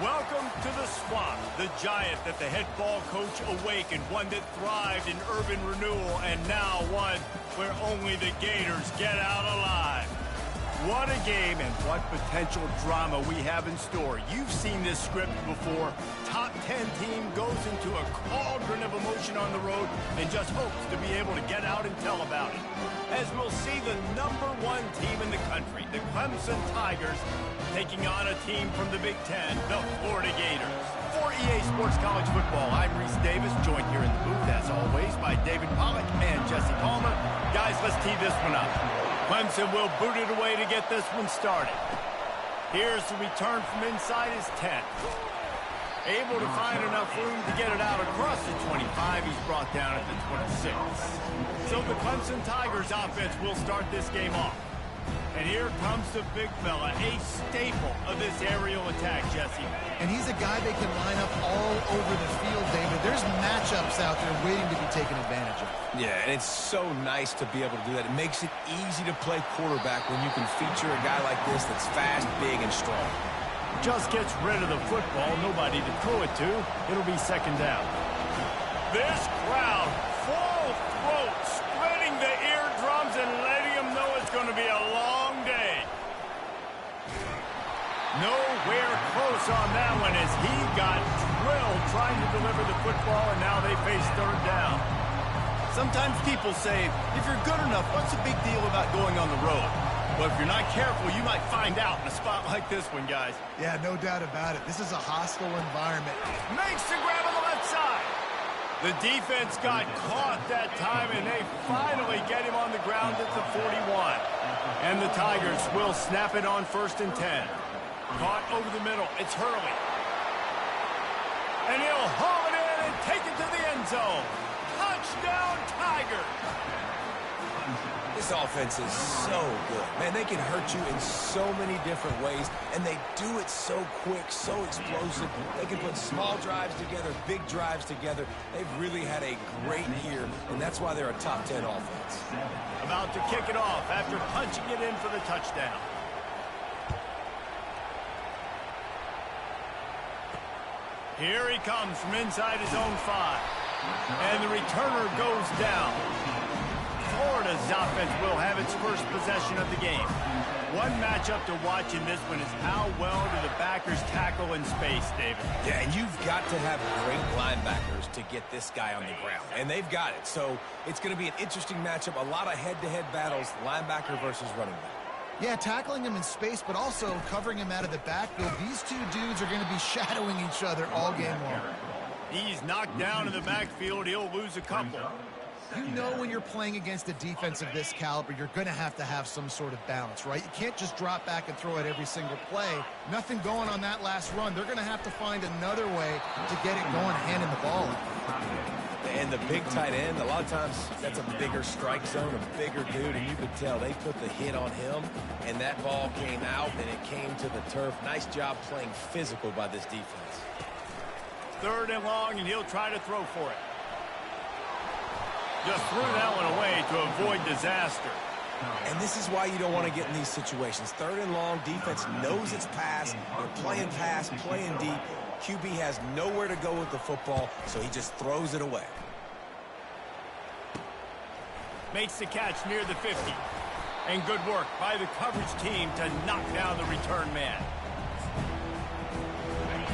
Welcome to the swamp, the giant that the head ball coach awakened, one that thrived in urban renewal, and now one where only the Gators get out alive. What a game and what potential drama we have in store. You've seen this script before. Top 10 team goes into a cauldron of emotion on the road and just hopes to be able to get out and tell about it. As we'll see the #1 team in the country, the Clemson Tigers, taking on a team from the Big Ten, the Florida Gators. For EA Sports College Football, I'm Reese Davis, joined here in the booth, as always, by David Pollack and Jesse Palmer. Guys, let's tee this one up. Clemson will boot it away to get this one started. Here's the return from inside his 10. Able to find enough room to get it out across the 25. He's brought down at the 26. So the Clemson Tigers offense will start this game off. And here comes the big fella, a staple of this aerial attack, Jesse. And he's a guy they can line up all over the field, David. There's matchups out there waiting to be taken advantage of. Yeah, and it's so nice to be able to do that. It makes it easy to play quarterback when you can feature a guy like this that's fast, big, and strong. Just gets rid of the football, nobody to throw it to. It'll be second down. This crowd, full throat, spreading the eardrums and letting them know it's going to be a long day. Nowhere close on that one as he got drilled trying to deliver the football, and now they face third down. Sometimes people say, if you're good enough, what's the big deal about going on the road? But if you're not careful, you might find out in a spot like this one, guys. Yeah, no doubt about it. This is a hostile environment. Makes the grab on the left side. The defense got caught that time, and they finally get him on the ground at the 41. And the Tigers will snap it on 1st and 10. Caught over the middle. It's Hurley. And he'll haul it in and take it to the end zone. Touchdown, Tigers. This offense is so good. Man, they can hurt you in so many different ways, and they do it so quick, so explosive. They can put small drives together, big drives together. They've really had a great year, and that's why they're a top 10 offense. About to kick it off after punching it in for the touchdown. Here he comes from inside his own 5. And the returner goes down. Florida's offense will have its first possession of the game. One matchup to watch in this one is how well do the backers tackle in space, David. Yeah, and you've got to have great linebackers to get this guy on the ground. And they've got it. So it's going to be an interesting matchup. A lot of head-to-head battles, linebacker versus running back. Yeah, tackling him in space, but also covering him out of the backfield. These two dudes are going to be shadowing each other all game long. He's knocked down in the backfield. He'll lose a couple. You know when you're playing against a defense of this caliber, you're going to have some sort of balance, right? You can't just drop back and throw it every single play. Nothing going on that last run. They're going to have to find another way to get it going, handing the ball. And the big tight end, a lot of times that's a bigger strike zone, a bigger dude, and you could tell they put the hit on him, and that ball came out, and it came to the turf. Nice job playing physical by this defense. 3rd and long, and he'll try to throw for it. Just threw that one away to avoid disaster. And this is why you don't want to get in these situations. 3rd and long, defense knows it's pass. They're playing pass, playing deep. QB has nowhere to go with the football, so he just throws it away. Makes the catch near the 50. And good work by the coverage team to knock down the return man.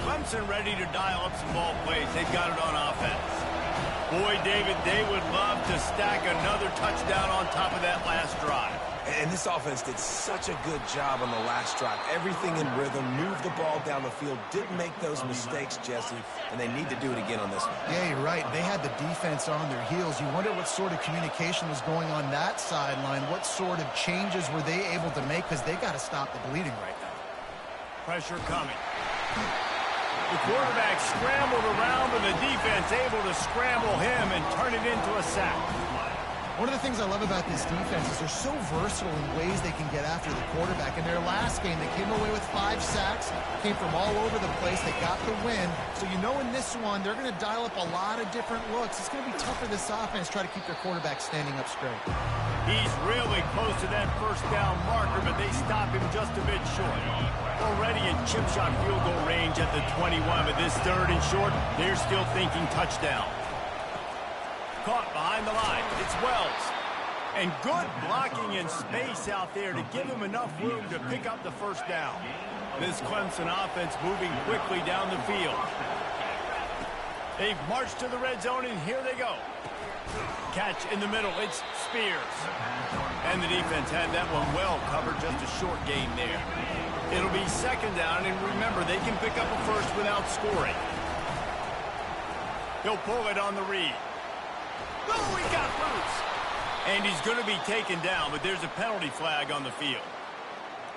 Clemson ready to dial up some ball plays. They've got it on offense. Boy, David, they would love to stack another touchdown on top of that last drive. And this offense did such a good job on the last drive. Everything in rhythm, moved the ball down the field, didn't make those mistakes, Jesse, and they need to do it again on this one. Yeah, you're right. They had the defense on their heels. You wonder what sort of communication was going on that sideline. What sort of changes were they able to make? Because they got to stop the bleeding right now. Pressure coming. The quarterback scrambled around, and the defense able to scramble him and turn it into a sack. One of the things I love about this defense is they're so versatile in ways they can get after the quarterback. In their last game, they came away with 5 sacks, came from all over the place. They got the win. So you know in this one, they're going to dial up a lot of different looks. It's going to be tough for this offense to try to keep their quarterback standing up straight. He's really close to that first down marker, but they stop him just a bit short. Already in chip shot field goal range at the 21, but this 3rd and short, they're still thinking touchdown. Caught behind the line. It's Wells. And good blocking in space out there to give him enough room to pick up the first down. This Clemson offense moving quickly down the field. They've marched to the red zone, and here they go. Catch in the middle. It's Spears. And the defense had that one well covered. Just a short gain there. It'll be 2nd down, and remember, they can pick up a first without scoring. He'll pull it on the read. Oh, he got loose. And he's going to be taken down, but there's a penalty flag on the field.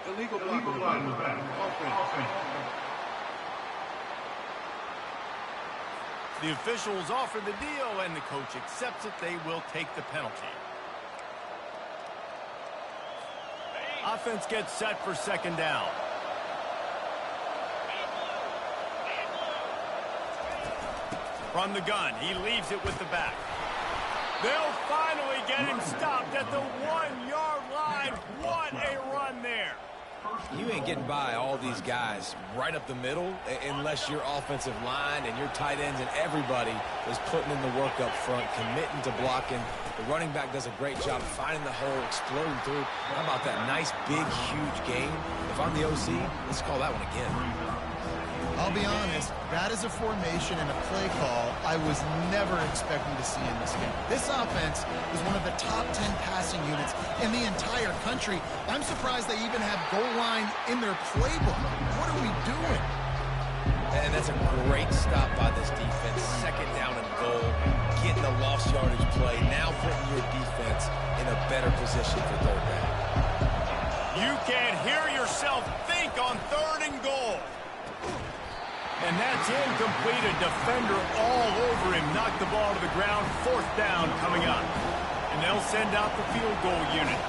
Illegal flag. The officials offer the deal, and the coach accepts it. They will take the penalty. Offense gets set for 2nd down. From the gun, he leaves it with the back. They'll finally get him stopped at the 1-yard line. What a run there. You ain't getting by all these guys right up the middle unless your offensive line and your tight ends and everybody is putting in the work up front, committing to blocking. The running back does a great job finding the hole, exploding through. How about that nice, big, huge game? If I'm the OC, let's call that one again. I'll be honest, that is a formation and a play call I was never expecting to see in this game. This offense is one of the top 10 passing units in the entire country. I'm surprised they even have goal line in their playbook. What are we doing? And that's a great stop by this defense. 2nd down and goal, getting a lost yardage play, now putting your defense in a better position for 3rd down. You can't hear yourself think on 3rd and goal. And that's incomplete. A defender all over him. Knocked the ball to the ground. 4th down coming up. And they'll send out the field goal unit.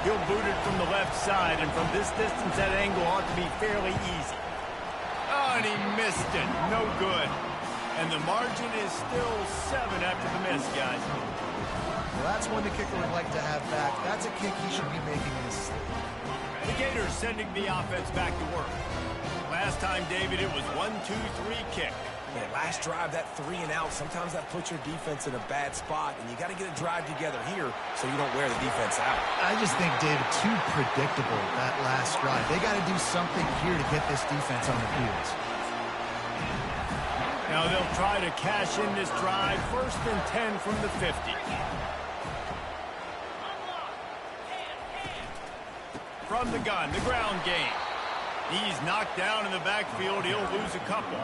He'll boot it from the left side. And from this distance, that angle ought to be fairly easy. Oh, and he missed it. No good. And the margin is still 7 after the miss, guys. Well, that's one the kicker would like to have back. That's a kick he should be making in his sleep. The Gators sending the offense back to work. Last time, David, it was 1-2-3 kick. Yeah, last drive, that 3 and out, sometimes that puts your defense in a bad spot, and you got to get a drive together here so you don't wear the defense out. I just think, David, too predictable that last drive. They got to do something here to get this defense on the field. Now they'll try to cash in this drive. 1st and 10 from the 50. From the gun, the ground game. He's knocked down in the backfield. He'll lose a couple.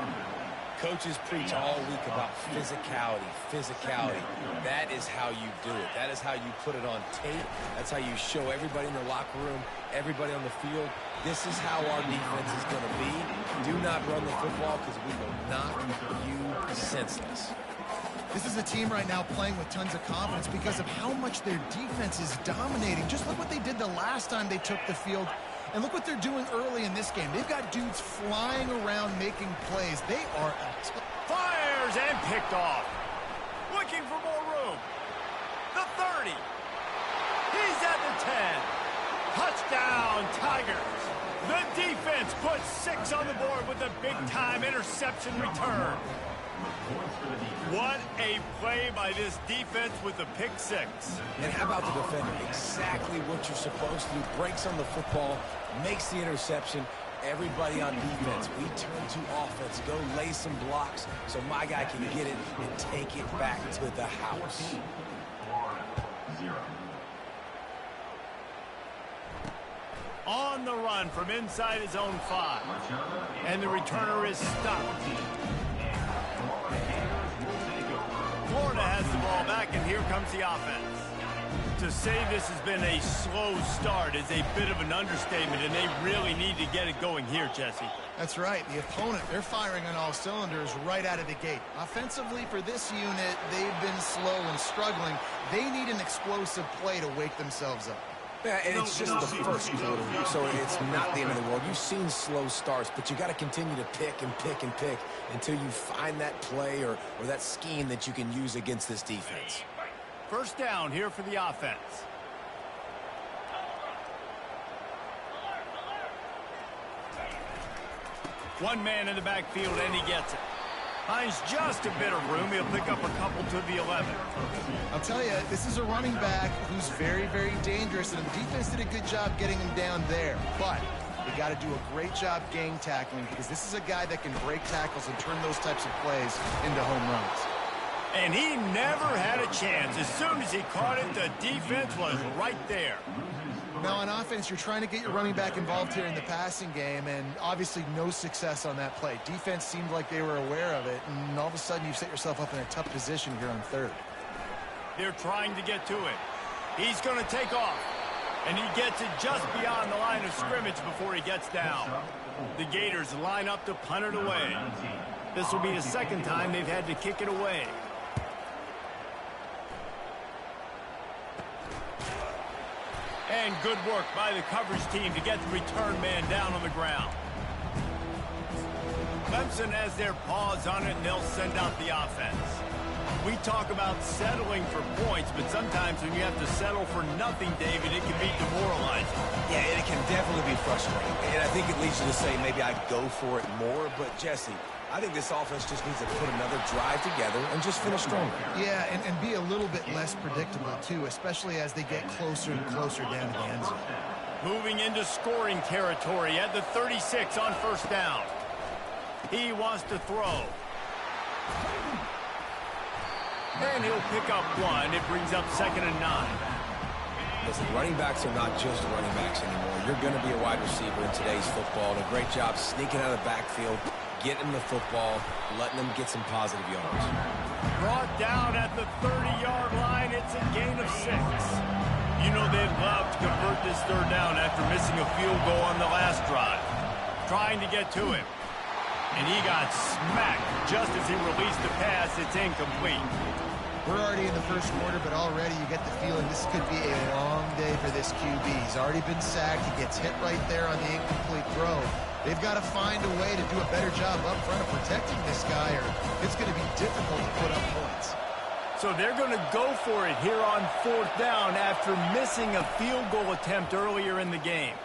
Coaches preach all week about physicality. That is how you do it. That is how you put it on tape. That's how you show everybody in the locker room, everybody on the field. This is how our defense is going to be. Do not run the football because we will knock you senseless. This is a team right now playing with tons of confidence because of how much their defense is dominating. Just look what they did the last time they took the field. And look what they're doing early in this game. They've got dudes flying around making plays. They are fires and picked off. Looking for more room. The 30. He's at the 10. Touchdown, Tigers. The defense puts 6 on the board with a big-time interception return. What a play by this defense with the pick 6. And how about the defender? Exactly what you're supposed to do. Breaks on the football, makes the interception. Everybody on defense, we turn to offense. Go lay some blocks so my guy can get it and take it back to the house. On the run from inside his own 5. And the returner is stopped. Florida has the ball back, and here comes the offense. To say this has been a slow start is a bit of an understatement, and they really need to get it going here, Jesse. That's right. The opponent, they're firing on all cylinders right out of the gate. Offensively, for this unit, they've been slow and struggling. They need an explosive play to wake themselves up. Yeah, and it's just the first quarter, so it's not the end of the world. You've seen slow starts, but you got to continue to pick and pick and pick until you find that play or that scheme that you can use against this defense. First down here for the offense. One man in the backfield, and he gets it. Finds just a bit of room. He'll pick up a couple to the 11. I'll tell you, this is a running back who's very, very dangerous, and the defense did a good job getting him down there. But they got to do a great job gang tackling, because this is a guy that can break tackles and turn those types of plays into home runs. And he never had a chance. As soon as he caught it, the defense was right there. Now, on offense, you're trying to get your running back involved here in the passing game, and obviously no success on that play. Defense seemed like they were aware of it, and all of a sudden you've set yourself up in a tough position here on third. They're trying to get to it. He's going to take off, and he gets it just beyond the line of scrimmage before he gets down. The Gators line up to punt it away. This will be the second time they've had to kick it away. And good work by the coverage team to get the return man down on the ground. Clemson has their paws on it, and they'll send out the offense. We talk about settling for points, but sometimes when you have to settle for nothing, David, it can be demoralizing. Yeah, and it can definitely be frustrating. And I think it leads you to say maybe I'd go for it more. But, Jesse, I think this offense just needs to put another drive together and just finish stronger. Yeah, and be a little bit less predictable, too, especially as they get closer and closer down to the end zone. Moving into scoring territory at the 36 on first down. He wants to throw. And he'll pick up one. It brings up 2nd and 9. Listen, running backs are not just running backs anymore. You're going to be a wide receiver in today's football. And a great job sneaking out of the backfield, getting them the football, letting them get some positive yards. Brought down at the 30-yard line. It's a gain of 6. You know they'd love to convert this third down after missing a field goal on the last drive. Trying to get to him. And he got smacked just as he released the pass. It's incomplete. We're already in the first quarter, but already you get the feeling this could be a long day for this QB. He's already been sacked. He gets hit right there on the incomplete throw. They've got to find a way to do a better job up front of protecting this guy, or it's going to be difficult to put up points. So they're going to go for it here on 4th down after missing a field goal attempt earlier in the game.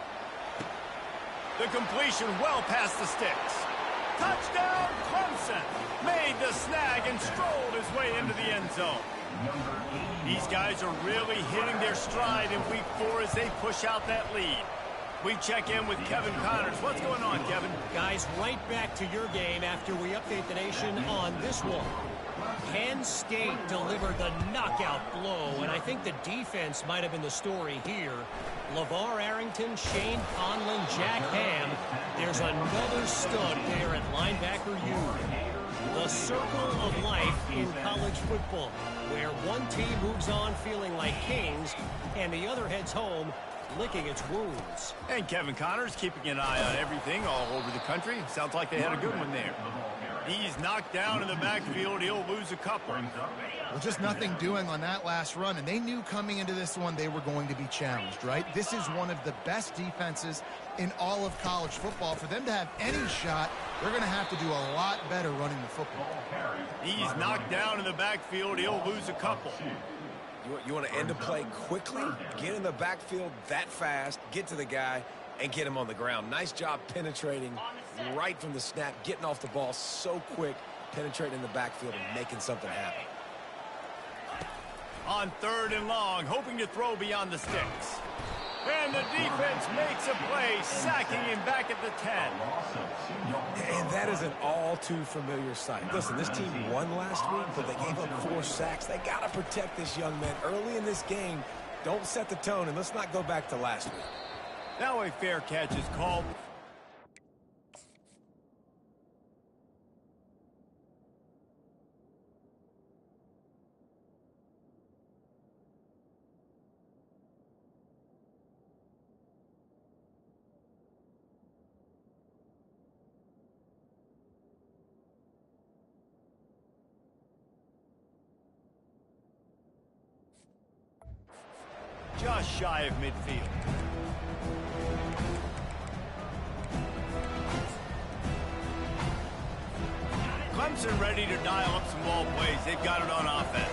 The completion well past the sticks. Touchdown, Clemson! Made the snag and strolled his way into the end zone. These guys are really hitting their stride in week 4 as they push out that lead. We check in with Kevin Connors. What's going on, Kevin? Guys, right back to your game after we update the nation on this one. Penn State delivered the knockout blow, and I think the defense might have been the story here. LeVar Arrington, Shane Conlon, Jack Ham. There's another stud there at linebacker U. The circle of life in college football, where one team moves on feeling like kings, and the other heads home licking its wounds. And Kevin Connors keeping an eye on everything all over the country. Sounds like they had a good one there. He's knocked down in the backfield. He'll lose a couple. Well, just nothing doing on that last run, and they knew coming into this one they were going to be challenged, right? This is one of the best defenses in all of college football. For them to have any shot, they're going to have to do a lot better running the football. He's knocked down in the backfield. He'll lose a couple. You want to end a play quickly, get in the backfield that fast, get to the guy, and get him on the ground. Nice job penetrating right from the snap, getting off the ball so quick, penetrating in the backfield and making something happen. On 3rd and long, hoping to throw beyond the sticks. And the defense makes a play, sacking him back at the 10. And that is an all too familiar sight. Listen, this team won last week, but they gave up 4 sacks. They got to protect this young man early in this game. Don't set the tone, and let's not go back to last week. Now a fair catch is called. just shy of midfield. Clemson ready to dial up some ball plays. They've got it on offense.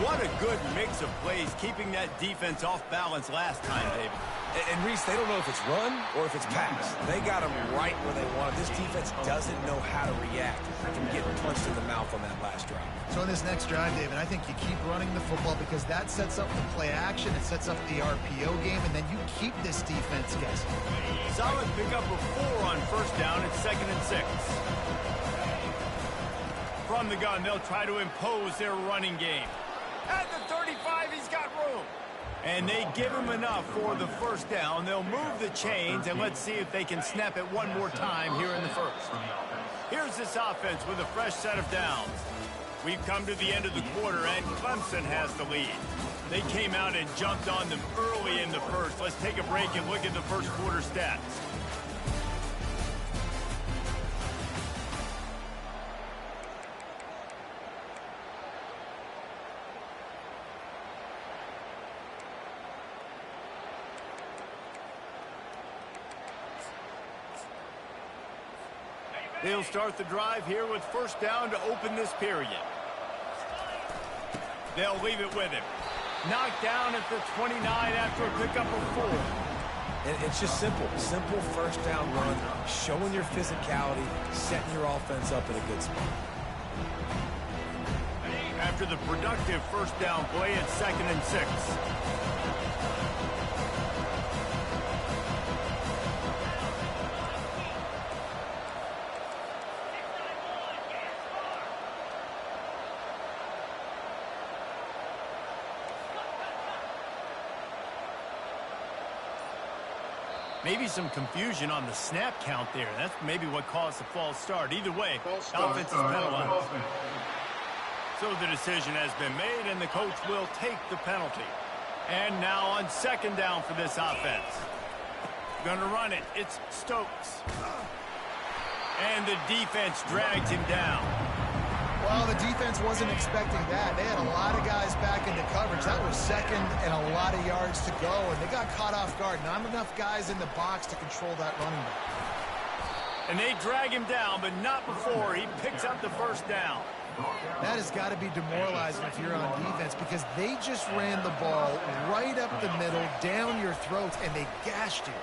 What a good mix of plays, keeping that defense off balance last time, David. And Reese, they don't know if it's run or if it's pass. They got them right where they want it. This defense doesn't know how to react from getting punched in the mouth on that last drive. So in this next drive, David, I think you keep running the football because that sets up the play action, it sets up the RPO game, and then you keep this defense guessing. Solid pickup of 4 on first down. It's 2nd and 6. From the gun, they'll try to impose their running game. At the 35, he's got room. And they give him enough for the first down. They'll move the chains, and let's see if they can snap it one more time here in the first. Here's this offense with a fresh set of downs. We've come to the end of the quarter, and Clemson has the lead. They came out and jumped on them early in the first. Let's take a break and look at the first quarter stats. They'll start the drive here with first down to open this period. They'll leave it with him. Knocked down at the 29 after a pickup of 4. And it's just simple. Simple first down run, showing your physicality, setting your offense up in a good spot. After the productive first down play, it's 2nd and 6. Maybe some confusion on the snap count there. That's maybe what caused the false start. Either way, offense is penalized. So the decision has been made, and the coach will take the penalty. And now on second down for this offense. Gonna run it. It's Stokes. And the defense drags him down. Well, the defense wasn't expecting that. They had a lot of guys back into coverage. That was second and a lot of yards to go, and they got caught off guard. Not enough guys in the box to control that running back. And they drag him down, but not before he picks up the first down. That has got to be demoralizing if you're on defense because they just ran the ball right up the middle, down your throats, and they gashed you.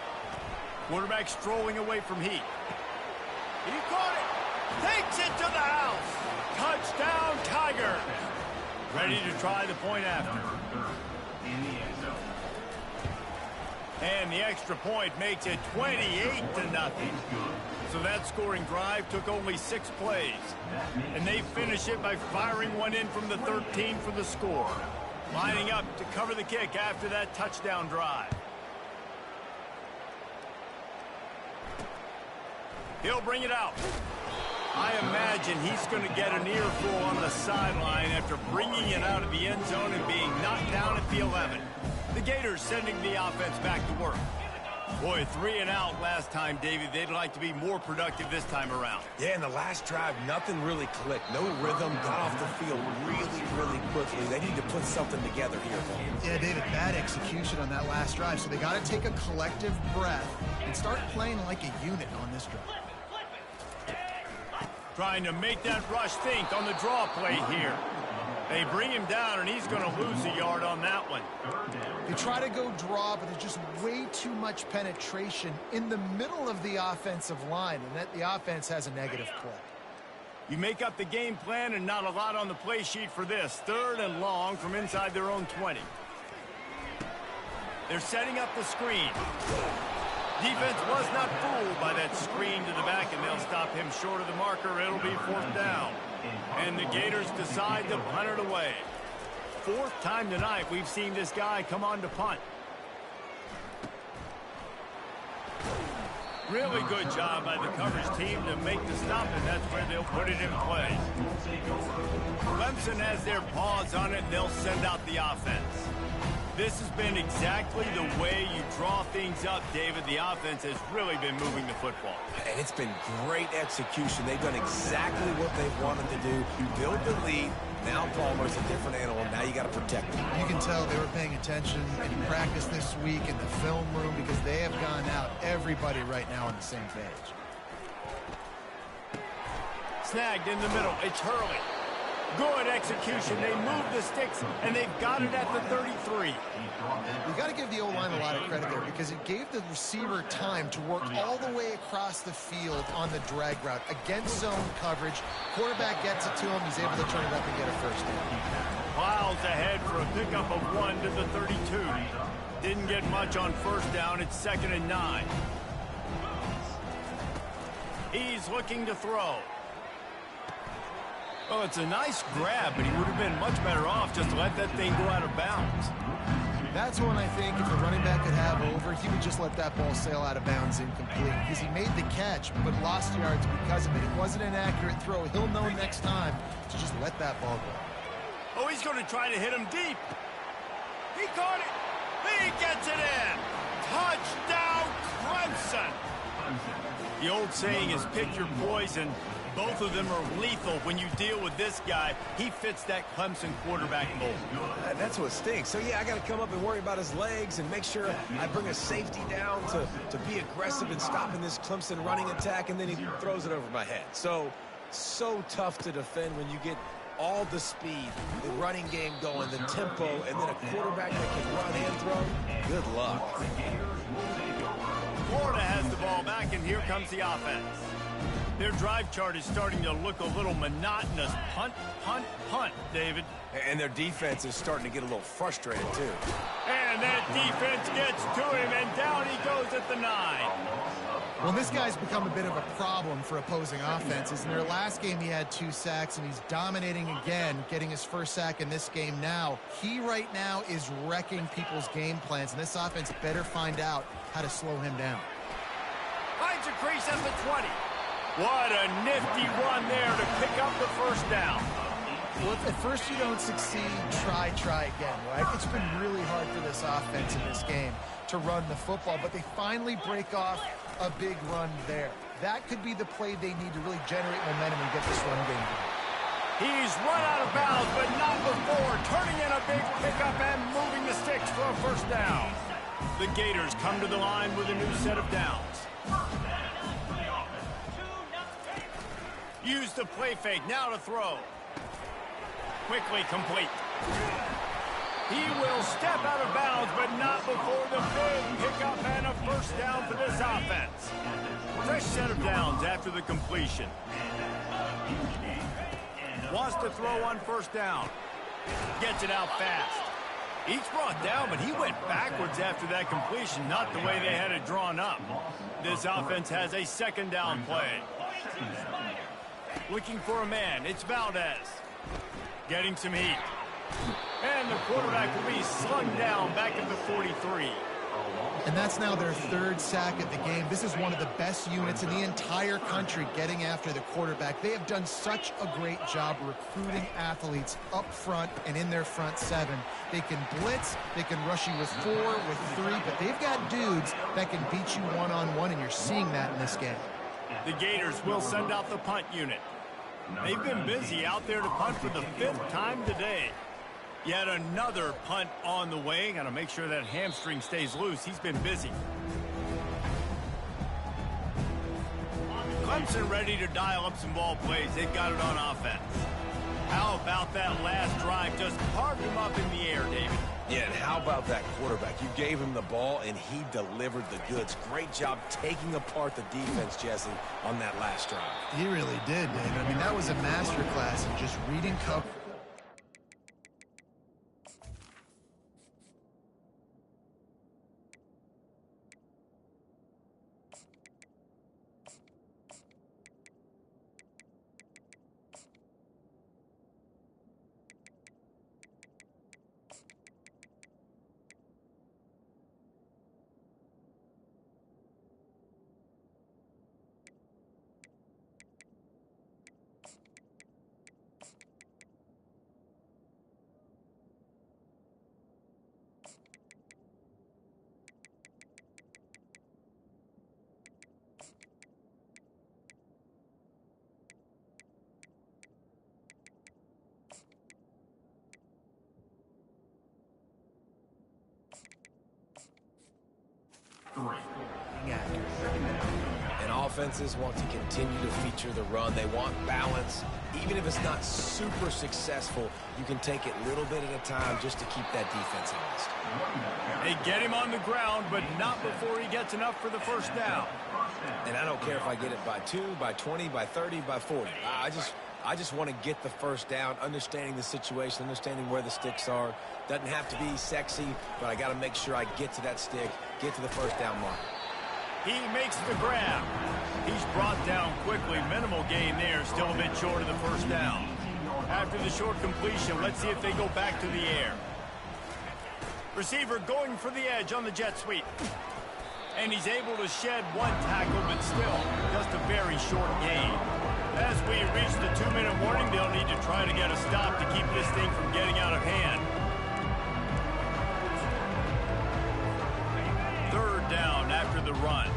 Quarterback strolling away from heat. He caught it. Takes it to the house. Touchdown, Tiger. Ready to try the point after. And the extra point makes it 28-0. So that scoring drive took only 6 plays. And they finish it by firing one in from the 13 for the score. Lining up to cover the kick after that touchdown drive. He'll bring it out. I imagine he's going to get an earful on the sideline after bringing it out of the end zone and being knocked down at the 11. The Gators sending the offense back to work. Boy, 3 and out last time, David. They'd like to be more productive this time around. Yeah, in the last drive, nothing really clicked. No rhythm, got off the field really quickly. They need to put something together here. Yeah, David, bad execution on that last drive. So they got to take a collective breath and start playing like a unit on this drive. Trying to make that rush think on the draw play here. They bring him down, and he's going to lose a yard on that one. They try to go draw, but there's just way too much penetration in the middle of the offensive line, and that the offense has a negative play. You make up the game plan, and not a lot on the play sheet for this. 3rd and long from inside their own 20. They're setting up the screen. Defense was not fooled by that screen to the back, and they'll stop him short of the marker. It'll be 4th down. And the Gators decide to punt it away. 4th time tonight we've seen this guy come on to punt. Really good job by the coverage team to make the stop, and that's where they'll put it in play. Clemson has their paws on it, and they'll send out the offense. This has been exactly the way you draw things up, David. The offense has really been moving the football. And it's been great execution. They've done exactly what they've wanted to do. Build the lead. Now Palmer's a different animal. Now you got to protect him. You can tell they were paying attention in practice this week in the film room because they have gone out, everybody right now on the same page. Snagged in the middle. It's Hurley. Good execution. They move the sticks, and they've got it at the 33. You got to give the O-line a lot of credit there because it gave the receiver time to work all the way across the field on the drag route against zone coverage. Quarterback gets it to him. He's able to turn it up and get a first down. Miles ahead for a pickup of 1 to the 32. Didn't get much on first down. It's 2nd and 9. He's looking to throw. Oh, it's a nice grab, but he would have been much better off just to let that thing go out of bounds. That's one I think if the running back could have over, he would just let that ball sail out of bounds incomplete because he made the catch but lost yards because of it. It wasn't an accurate throw. He'll know next time to just let that ball go. Oh, he's going to try to hit him deep. He caught it. He gets it in. Touchdown, Clemson. The old saying is pick your poison. Both of them are lethal when you deal with this guy. He fits that Clemson quarterback mold. That's what stinks. So, yeah, I got to come up and worry about his legs and make sure I bring a safety down to be aggressive in stopping this Clemson running attack, and then he throws it over my head. So tough to defend when you get all the speed, the running game going, the tempo, and then a quarterback that can run and throw. Good luck. Florida has the ball back, and here comes the offense. Their drive chart is starting to look a little monotonous. Punt, punt, punt, David. And their defense is starting to get a little frustrated, too. And that defense gets to him, and down he goes at the 9. Well, this guy's become a bit of a problem for opposing offenses. In their last game, he had 2 sacks, and he's dominating again, getting his first sack in this game now. He right now is wrecking people's game plans, and this offense better find out how to slow him down. Finds a crease at the 20. What a nifty run there to pick up the first down. Well, if at first you don't succeed, try again, right? It's been really hard for this offense in this game to run the football, but they finally break off a big run there. That could be the play they need to really generate momentum and get this run game going. He's run out of bounds, but not before. Turning in a big pickup and moving the sticks for a first down. The Gators come to the line with a new set of downs. Use the play fake, now to throw. Quickly complete. He will step out of bounds, but not before the big pickup and a first down for this offense. Fresh set of downs after the completion. Wants to throw on first down. Gets it out fast. Each brought down, but he went backwards after that completion, not the way they had it drawn up. This offense has a second down play. Looking for a man, it's Valdez. Getting some heat. And the quarterback will be slung down back at the 43. And that's now their 3rd sack of the game. This is one of the best units in the entire country getting after the quarterback. They have done such a great job recruiting athletes up front and in their front 7. They can blitz, they can rush you with 4, with 3, but they've got dudes that can beat you one-on-one, and you're seeing that in this game. The Gators will send out the punt unit. They've been busy out there to punt for the 5th time today. Yet another punt on the way. Got to make sure that hamstring stays loose. He's been busy. Clemson ready to dial up some ball plays. They've got it on offense. How about that last drive? Just carved him up in the air, David. Yeah, and how about that quarterback? You gave him the ball, and he delivered the goods. Great job taking apart the defense, Jesse, on that last drive. He really did, David. I mean, that was a masterclass in just reading coverage. And offenses want to continue to feature the run. They want balance. Even if it's not super successful, you can take it little bit at a time just to keep that defense honest. They get him on the ground, but not before he gets enough for the first down. And I don't care if I get it by 2, by 20, by 30, by 40. I just want to get the first down, understanding the situation, understanding where the sticks are. Doesn't have to be sexy, but I got to make sure I get to that stick, get to the first down mark. He makes the grab. He's brought down quickly. Minimal gain there, still a bit short of the first down. After the short completion, let's see if they go back to the air. Receiver going for the edge on the jet sweep. And he's able to shed one tackle, but still just a very short gain. As we reach the 2-minute warning, they'll need to try to get a stop to keep this thing from getting out of hand. Third down after the run.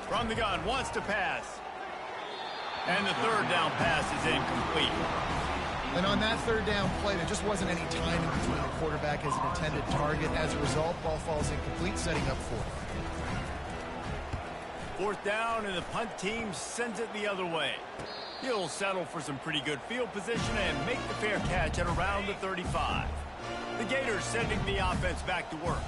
From the gun, wants to pass. And the third down pass is incomplete. And on that third down play, there just wasn't any time in between the quarterback and his intended target. As a result, ball falls incomplete, setting up fourth. Fourth down, and the punt team sends it the other way. He'll settle for some pretty good field position and make the fair catch at around the 35. The Gators sending the offense back to work.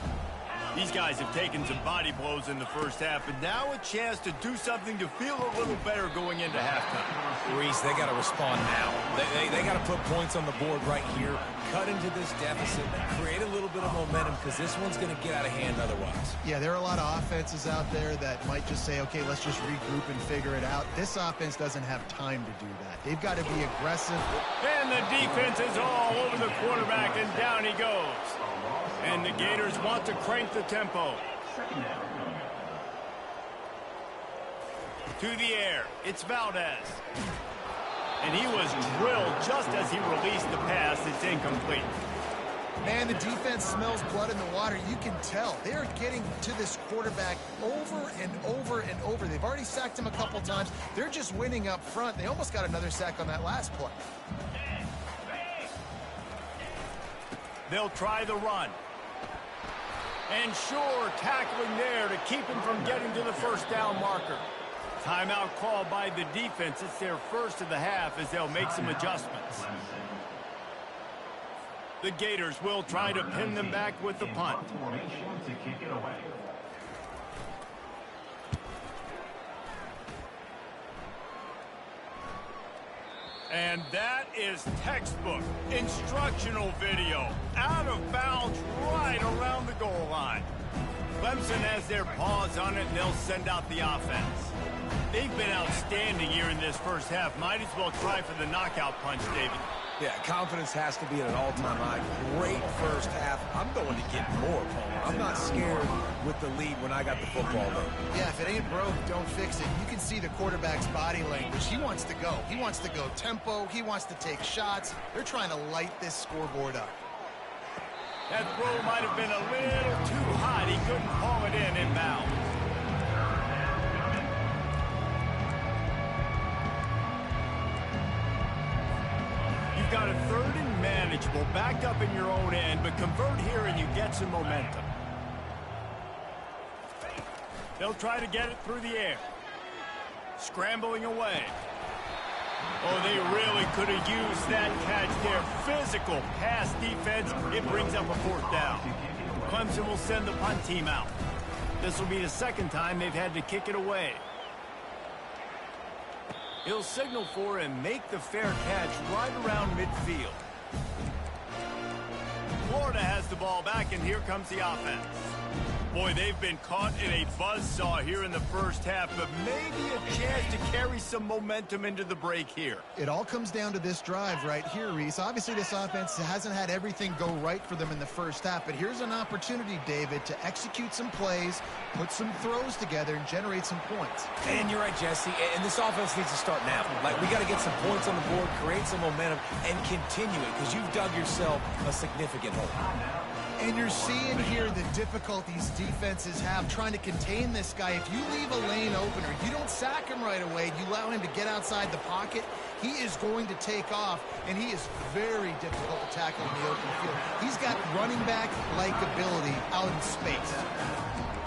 These guys have taken some body blows in the first half, but now a chance to do something to feel a little better going into halftime. Reese, they got to respond now. They got to put points on the board right here, cut into this deficit, create a little bit of momentum, because this one's going to get out of hand otherwise. Yeah, there are a lot of offenses out there that might just say, okay, let's just regroup and figure it out. This offense doesn't have time to do that. They've got to be aggressive. And the defense is all over the quarterback, and down he goes. And the Gators want to crank the tempo. To the air, it's Valdez. And he was drilled just as he released the pass. It's incomplete. Man, the defense smells blood in the water. You can tell. They are getting to this quarterback over and over and over. They've already sacked him a couple times. They're just winning up front. They almost got another sack on that last play. They'll try the run. And sure, tackling there to keep him from getting to the first down marker. Timeout called by the defense. It's their first of the half as they'll make some adjustments. The Gators will try to pin them back with the punt. And that is textbook instructional video. Out of bounds right around the goal line. Clemson has their paws on it, and they'll send out the offense. They've been outstanding here in this first half. Might as well try for the knockout punch, David. Yeah, confidence has to be at an all-time high. Great first half. I'm going to get more, Palmer. I'm not scared with the lead when I got the football, though. Yeah, if it ain't broke, don't fix it. You can see the quarterback's body language. He wants to go. He wants to go tempo. He wants to take shots. They're trying to light this scoreboard up. That throw might have been a little too hot. He couldn't haul it in inbound. You've got a third and manageable, backed up in your own end, but convert here and you get some momentum. They'll try to get it through the air. Scrambling away. Oh, they really could have used that catch there. Physical pass defense. It brings up a fourth down. Clemson will send the punt team out. This will be the second time they've had to kick it away. He'll signal for and make the fair catch right around midfield. Florida has the ball back, and here comes the offense. Boy, they've been caught in a buzzsaw here in the first half, but maybe a chance to carry some momentum into the break here. It all comes down to this drive right here, Reese. Obviously, this offense hasn't had everything go right for them in the first half, but here's an opportunity, David, to execute some plays, put some throws together, and generate some points. And you're right, Jesse, and this offense needs to start now. Like, we got to get some points on the board, create some momentum, and continue it, because you've dug yourself a significant hole. And you're seeing here the difficulties defenses have trying to contain this guy. If you leave a lane open or you don't sack him right away, you allow him to get outside the pocket, he is going to take off, and he is very difficult to tackle in the open field. He's got running back-like ability out in space.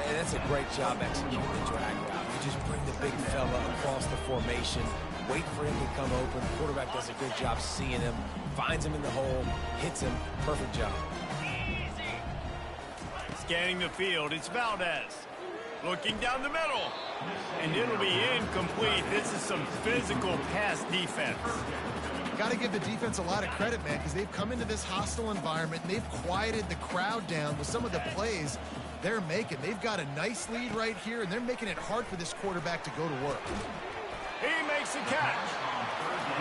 And that's a great job executing the drag route. You just bring the big fella across the formation, wait for him to come open. The quarterback does a good job seeing him, finds him in the hole, hits him. Perfect job. Scanning the field, it's Valdez. Looking down the middle. And it'll be incomplete. This is some physical pass defense. Got to give the defense a lot of credit, man, because they've come into this hostile environment, and they've quieted the crowd down with some of the plays they're making. They've got a nice lead right here, and they're making it hard for this quarterback to go to work. He makes a catch.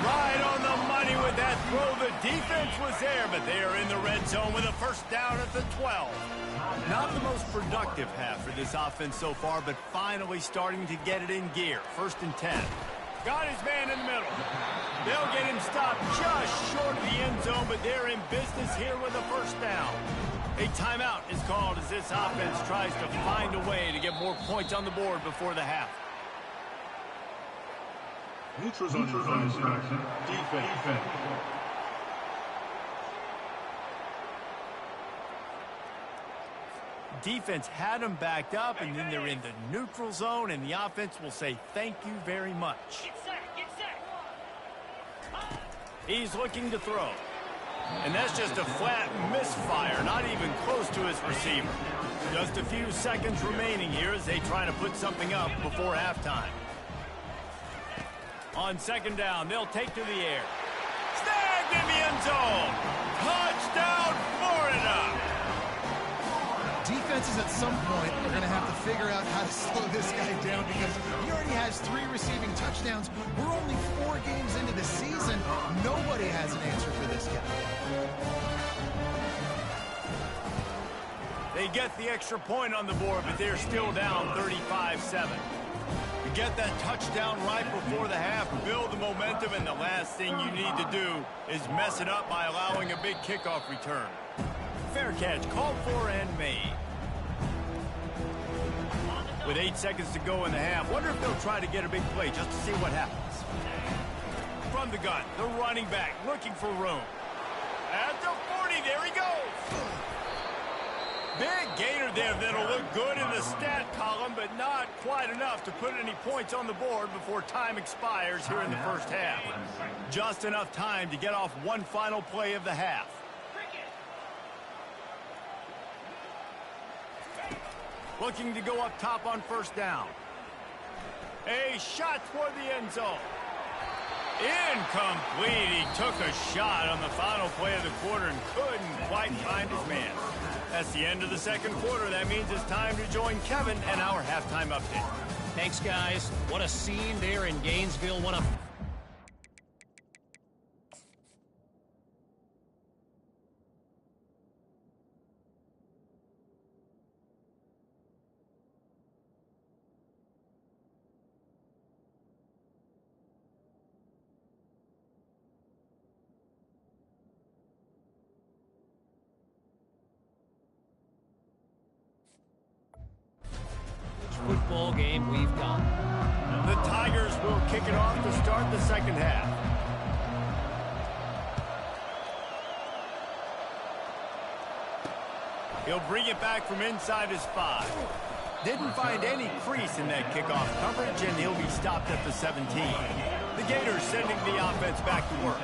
Right on the money with that throw. The defense was there, but they are in the red zone with a first down at the 12. Not the most productive half for this offense so far, but finally starting to get it in gear. 1st and 10. Got his man in the middle. They'll get him stopped just short of the end zone, but they're in business here with a first down. A timeout is called as this offense tries to find a way to get more points on the board before the half. Neutrals on defense. Defense had them backed up, and then they're in the neutral zone, and the offense will say thank you very much. He's looking to throw. And that's just a flat misfire, not even close to his receiver. Just a few seconds remaining here as they try to put something up before halftime. On 2nd down, they'll take to the air. Snagged in the end zone. Touchdown, Florida. Defenses at some point are going to have to figure out how to slow this guy down because he already has 3 receiving touchdowns. We're only 4 games into the season. Nobody has an answer for this guy. They get the extra point on the board, but they're still down 35-7. You get that touchdown right before the half, build the momentum, and the last thing you need to do is mess it up by allowing a big kickoff return. Fair catch, called for and made. With 8 seconds to go in the half, wonder if they'll try to get a big play just to see what happens. From the gun, the running back looking for room. At the 40, there he goes. Big gainer there that'll look good in the stat column, but not quite enough to put any points on the board before time expires here in the first half. Just enough time to get off one final play of the half. Looking to go up top on 1st down. A shot toward the end zone. Incomplete. He took a shot on the final play of the quarter and couldn't quite find his man. That's the end of the 2nd quarter. That means it's time to join Kevin and our halftime update. Thanks, guys. What a scene there in Gainesville. What a... football game we've got. The Tigers will kick it off to start the 2nd half. He'll bring it back from inside his 5. Didn't find any crease in that kickoff coverage, and he'll be stopped at the 17. The Gators sending the offense back to work.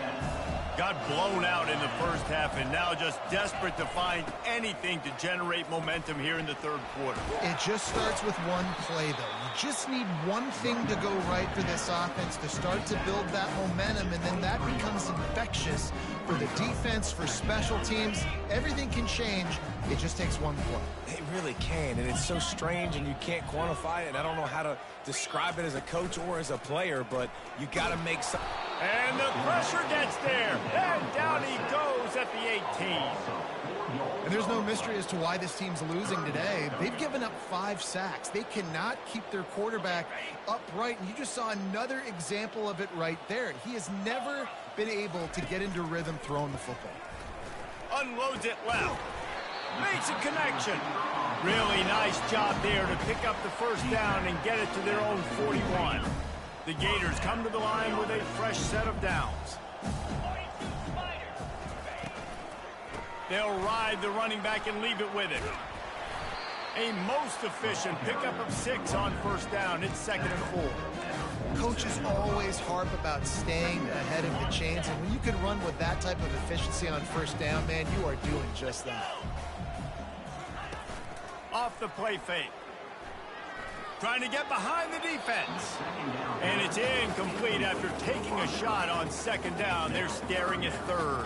Got blown out in the first half and now just desperate to find anything to generate momentum here in the 3rd quarter. It just starts with one play, though. You just need one thing to go right for this offense to start to build that momentum, and then that becomes infectious for the defense, for special teams. Everything can change. It just takes one play. It really can, and it's so strange, and you can't quantify it, and I don't know how to describe it as a coach or as a player, but you got to make some... And the pressure gets there, and down he goes at the 18. And there's no mystery as to why this team's losing today. They've given up 5 sacks. They cannot keep their quarterback upright, and you just saw another example of it right there. He has never been able to get into rhythm throwing the football. Unloads it left. Makes a connection. Really nice job there to pick up the first down and get it to their own 41. The Gators come to the line with a fresh set of downs. They'll ride the running back and leave it with it. A most efficient pickup of 6 on first down. It's 2nd and 4. Coaches always harp about staying ahead of the chains, and when you can run with that type of efficiency on first down, man, you are doing just that. Off the play fake. Trying to get behind the defense. And it's incomplete after taking a shot on 2nd down. They're staring at 3rd.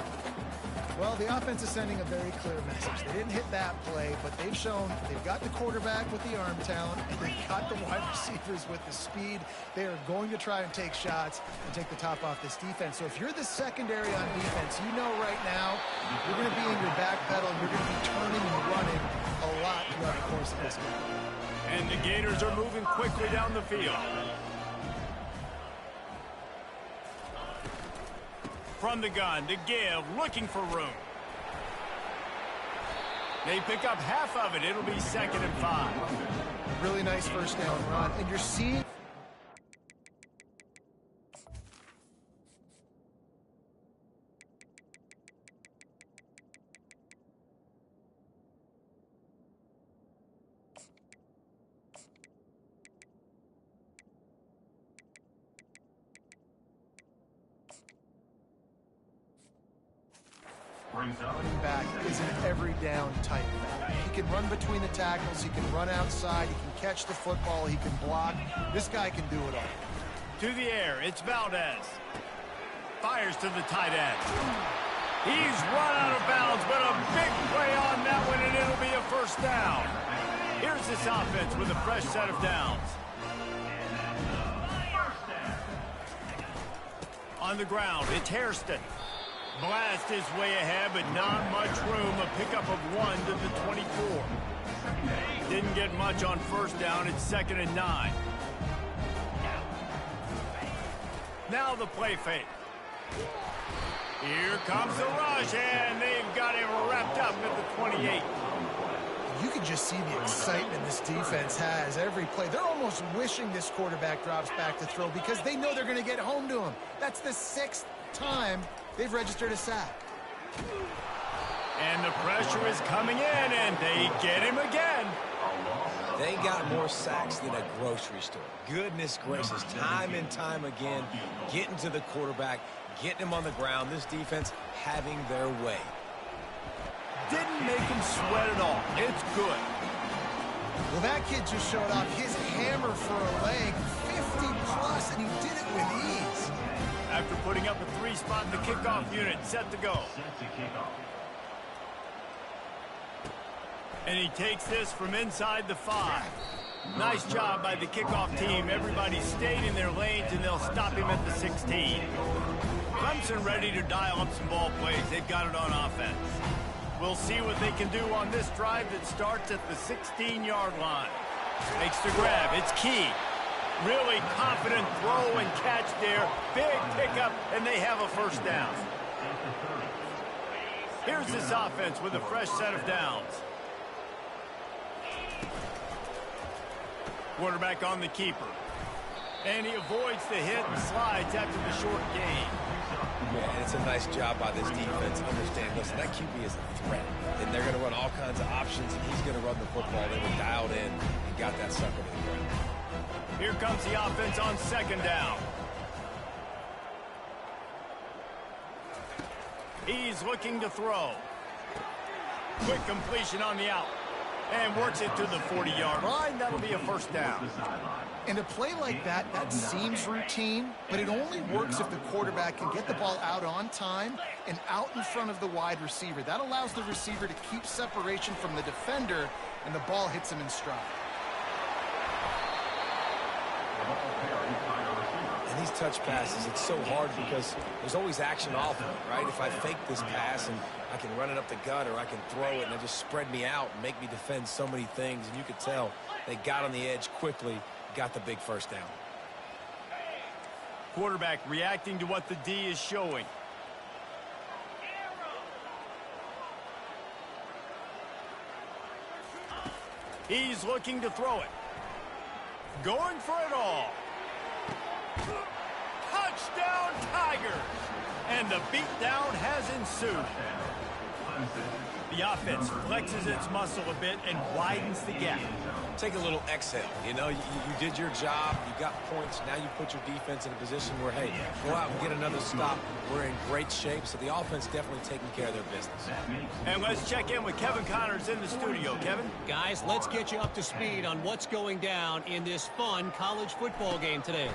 Well, the offense is sending a very clear message. They didn't hit that play, but they've shown they've got the quarterback with the arm talent, and they've got the wide receivers with the speed. They are going to try and take shots and take the top off this defense. So if you're the secondary on defense, you know right now you're going to be in your back pedal. You're going to be turning and running a lot throughout the course of this game. And the Gators are moving quickly down the field. From the gun to give, looking for room. They pick up half of it. It'll be 2nd and 5. Really nice first down run. And you're seeing... running back is an every down type back. He can run between the tackles, he can run outside, he can catch the football, he can block. This guy can do it all. To the air, it's Valdez. Fires to the tight end. He's run out of bounds, but a big play on that one, and it'll be a first down. Here's this offense with a fresh set of downs. On the ground, it's Hairston. Blast his way ahead, but not much room. A pickup of 1 to the 24. Didn't get much on first down. It's 2nd and 9. Now the play fake. Here comes the rush, and they've got him wrapped up at the 28. You can just see the excitement this defense has every play. They're almost wishing this quarterback drops back to throw because they know they're going to get home to him. That's the 6th time they've registered a sack. And the pressure is coming in, and they get him again. They got more sacks than a grocery store. Goodness gracious, time and time again, getting to the quarterback, getting him on the ground. This defense having their way. Didn't make him sweat at all. It's good. Well, that kid just showed off his hammer for a leg, 50+, and he did it with ease. After putting up a 3-spot, the kickoff unit set to go. And he takes this from inside the 5. Nice job by the kickoff team. Everybody stayed in their lanes, and they'll stop him at the 16. Clemson ready to dial up some ball plays. They've got it on offense. We'll see what they can do on this drive that starts at the 16-yard line. Makes the grab. It's key. Really confident throw and catch there. Big pickup, and they have a first down. Here's this offense with a fresh set of downs. Quarterback on the keeper. And he avoids the hit and slides after the short gain. Yeah, and it's a nice job by this defense. Understand, listen, that QB is a threat. And they're going to run all kinds of options, and he's going to run the football. They were dialed in and got that sucker to the ground. Here comes the offense on 2nd down. He's looking to throw. Quick completion on the out. And works it to the 40-yard line. That'll be a first down. And a play like that, that seems routine, but it only works if the quarterback can get the ball out on time and out in front of the wide receiver. That allows the receiver to keep separation from the defender, and the ball hits him in stride. And these touch passes, it's so hard because there's always action off of it, right? If I fake this pass and I can run it up the gut, or I can throw it and it just spread me out and make me defend so many things. And you could tell they got on the edge quickly, got the big first down. Quarterback reacting to what the D is showing. He's looking to throw it. Going for it all. Touchdown, Tigers! And the beatdown has ensued. The offense flexes its muscle a bit and widens the gap. Take a little exhale. You know, you did your job. You got points. Now you put your defense in a position where, hey, go out and get another stop. We're in great shape, so the offense definitely taking care of their business. And let's check in with Kevin Connors in the studio. Kevin? Guys, let's get you up to speed on what's going down in this fun college football game today.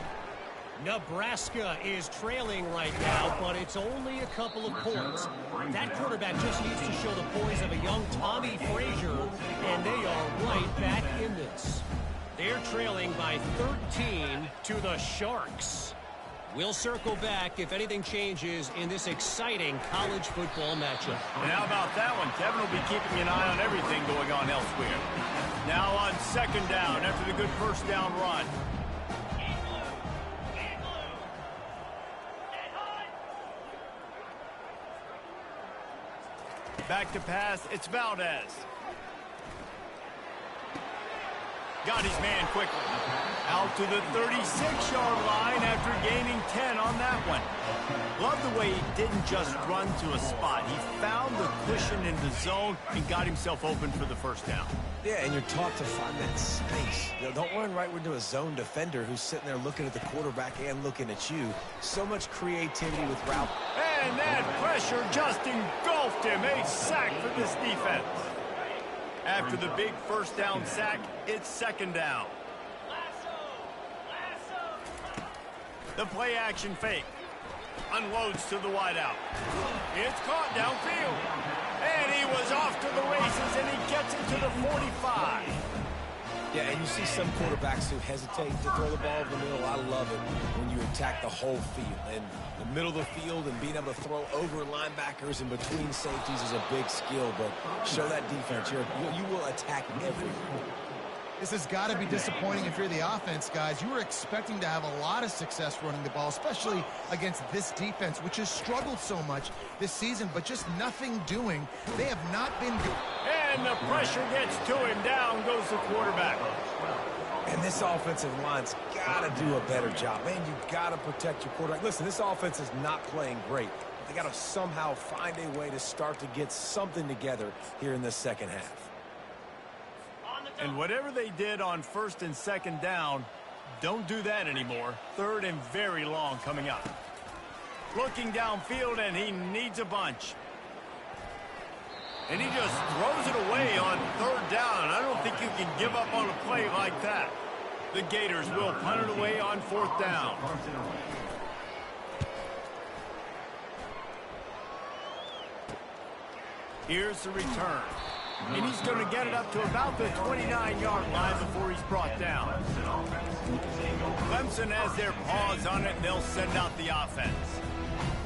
Nebraska is trailing right now, but it's only a couple of points. That quarterback just needs to show the poise of a young Tommy Frazier, and they are right back in this. They're trailing by 13 to the Sharks. We'll circle back if anything changes in this exciting college football matchup. And how about that one? Kevin will be keeping an eye on everything going on elsewhere. Now on second down after the good first down run. Back to pass, it's Valdez. Got his man quickly. Out to the 36-yard line after gaining 10 on that one. Love the way he didn't just run to a spot. He found the cushion in the zone and got himself open for the first down. Yeah, and you're taught to find that space. You know, don't run right into a zone defender who's sitting there looking at the quarterback and looking at you. So much creativity with route. And that pressure just engulfed him. A sack for this defense. After the big first down sack, it's second down. The play action fake. Unloads to the wideout. It's caught downfield. And he was off to the races, and he gets it to the 45. Yeah, and you see some quarterbacks who hesitate to throw the ball over the middle. I love it when you attack the whole field. And the middle of the field and being able to throw over linebackers and between safeties is a big skill. But show that defense. You will attack everywhere. This has got to be disappointing if you're the offense, guys. You were expecting to have a lot of success running the ball, especially against this defense, which has struggled so much this season, but just nothing doing. They have not been good. And the pressure gets to him. Down goes the quarterback. And this offensive line's got to do a better job. Man, you got to protect your quarterback. Listen, this offense is not playing great. They got to somehow find a way to start to get something together here in the second half. And whatever they did on first and second down, don't do that anymore. Third and very long coming up. Looking downfield, and he needs a bunch. And he just throws it away on third down. I don't think you can give up on a play like that. The Gators will punt it away on fourth down. Here's the return. And he's going to get it up to about the 29-yard line before he's brought down. Clemson has their paws on it, and they'll send out the offense.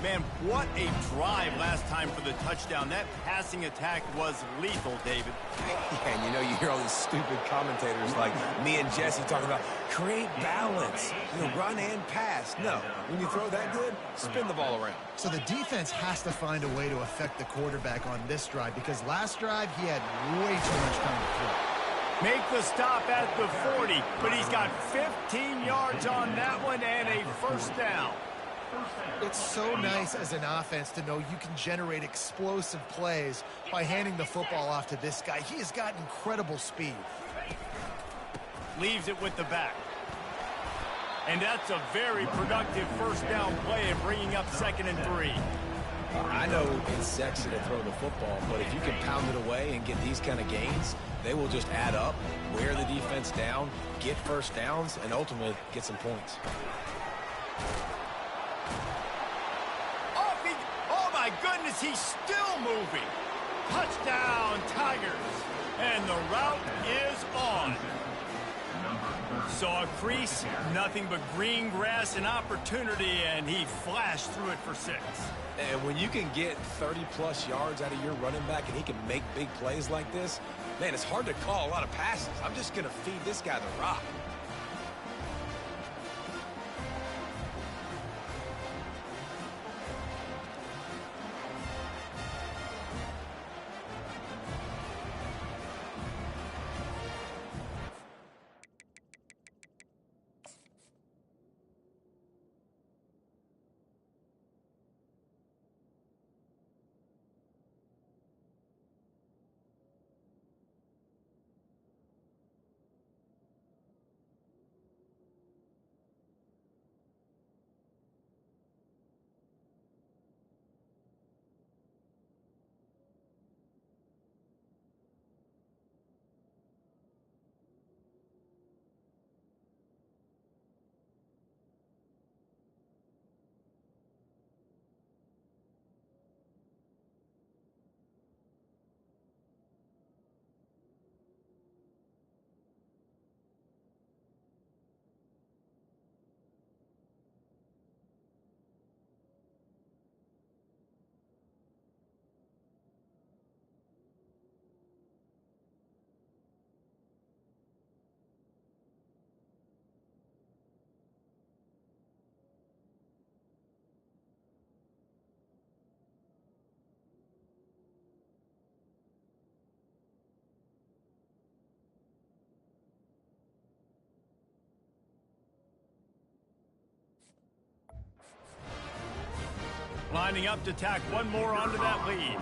Man, what a drive last time for the touchdown. That passing attack was lethal, David. Yeah, and you know, you hear all these stupid commentators like me and Jesse talking about create balance, run and pass. No, when you throw that good, spin the ball around. So the defense has to find a way to affect the quarterback on this drive, because last drive he had way too much time to throw. Make the stop at the 40, but he's got 15 yards on that one and a first down. It's so nice as an offense to know you can generate explosive plays by handing the football off to this guy. He has got incredible speed. Leaves it with the back. And that's a very productive first down play and bringing up second and 3. I know it's sexy to throw the football, but if you can pound it away and get these kind of gains, they will just add up, wear the defense down, get first downs, and ultimately get some points. My goodness, he's still moving. Touchdown, Tigers. And the route is on. Saw a crease, nothing but green grass and opportunity, and he flashed through it for 6. And when you can get 30-plus yards out of your running back and he can make big plays like this, man, it's hard to call a lot of passes. I'm just going to feed this guy the rock. Lining up to tack one more onto that lead.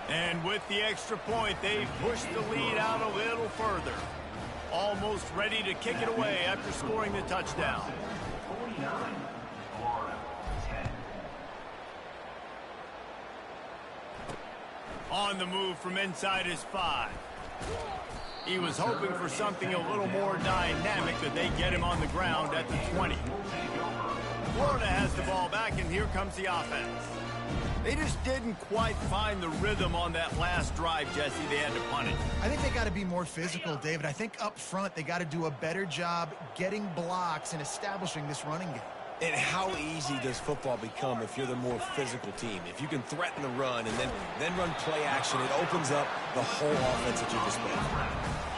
And with the extra point, they've pushed the lead out a little further. Almost ready to kick it away after scoring the touchdown. On the move from inside his 5. He was hoping for something a little more dynamic, but they get him on the ground at the 20. Florida has the ball back, and here comes the offense. They just didn't quite find the rhythm on that last drive, Jesse. They had to punt it. I think they got to be more physical, David. I think up front they got to do a better job getting blocks and establishing this running game. And how easy does football become if you're the more physical team? If you can threaten the run and then run play action, it opens up the whole offense at your disposal.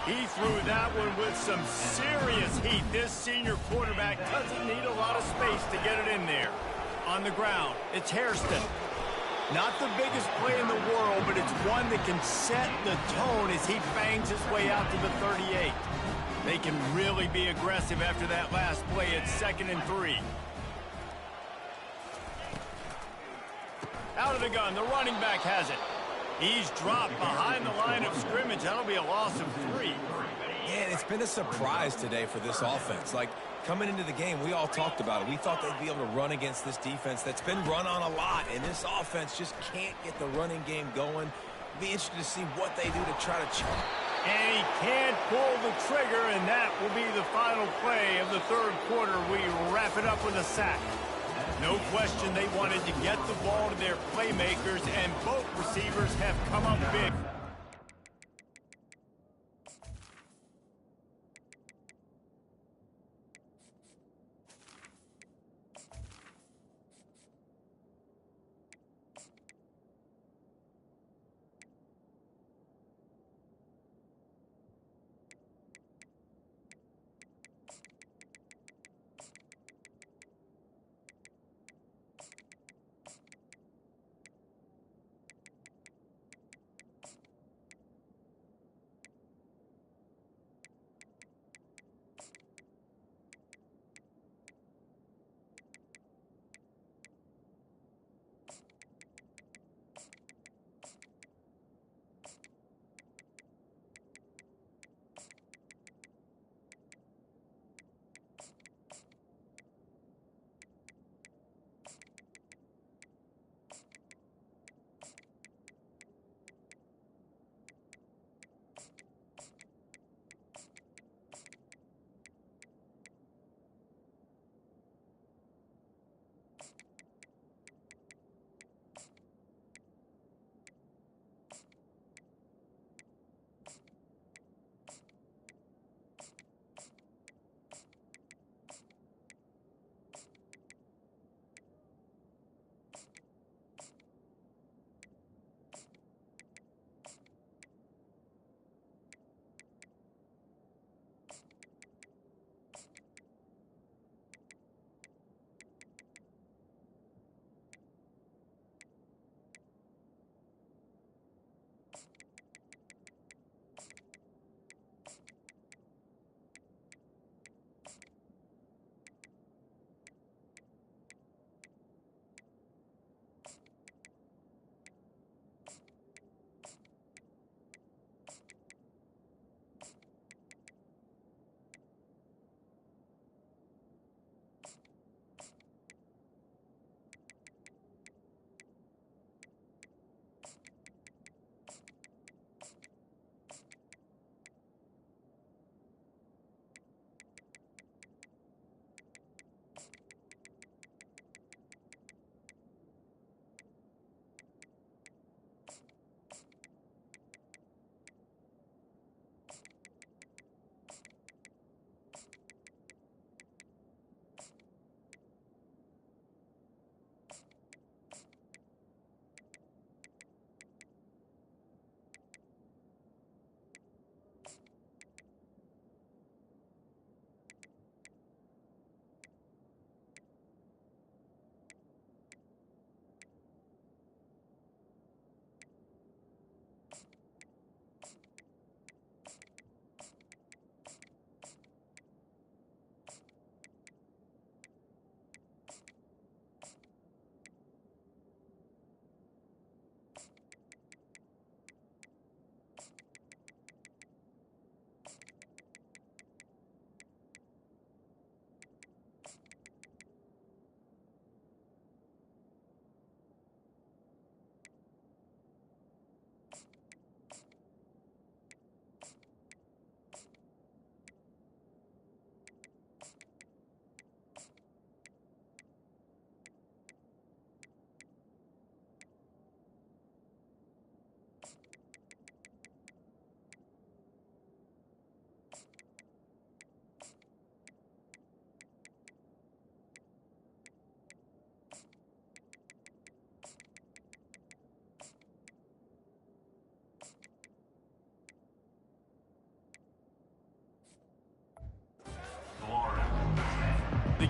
He threw that one with some serious heat. This senior quarterback doesn't need a lot of space to get it in there. On the ground, it's Hairston. Not the biggest play in the world, but it's one that can set the tone as he bangs his way out to the 38. They can really be aggressive after that last play. It's 2nd and 3. Out of the gun, the running back has it. He's dropped behind the line of scrimmage. That'll be a loss of 3. Yeah, it's been a surprise today for this offense. Like, coming into the game, we all talked about it. We thought they'd be able to run against this defense that's been run on a lot, and this offense just can't get the running game going. Be interested to see what they do to try to chop. And he can't pull the trigger, and that will be the final play of the 3rd quarter. We wrap it up with a sack. No question they wanted to get the ball to their playmakers, and both receivers have come up big.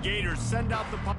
Gators send out the punt.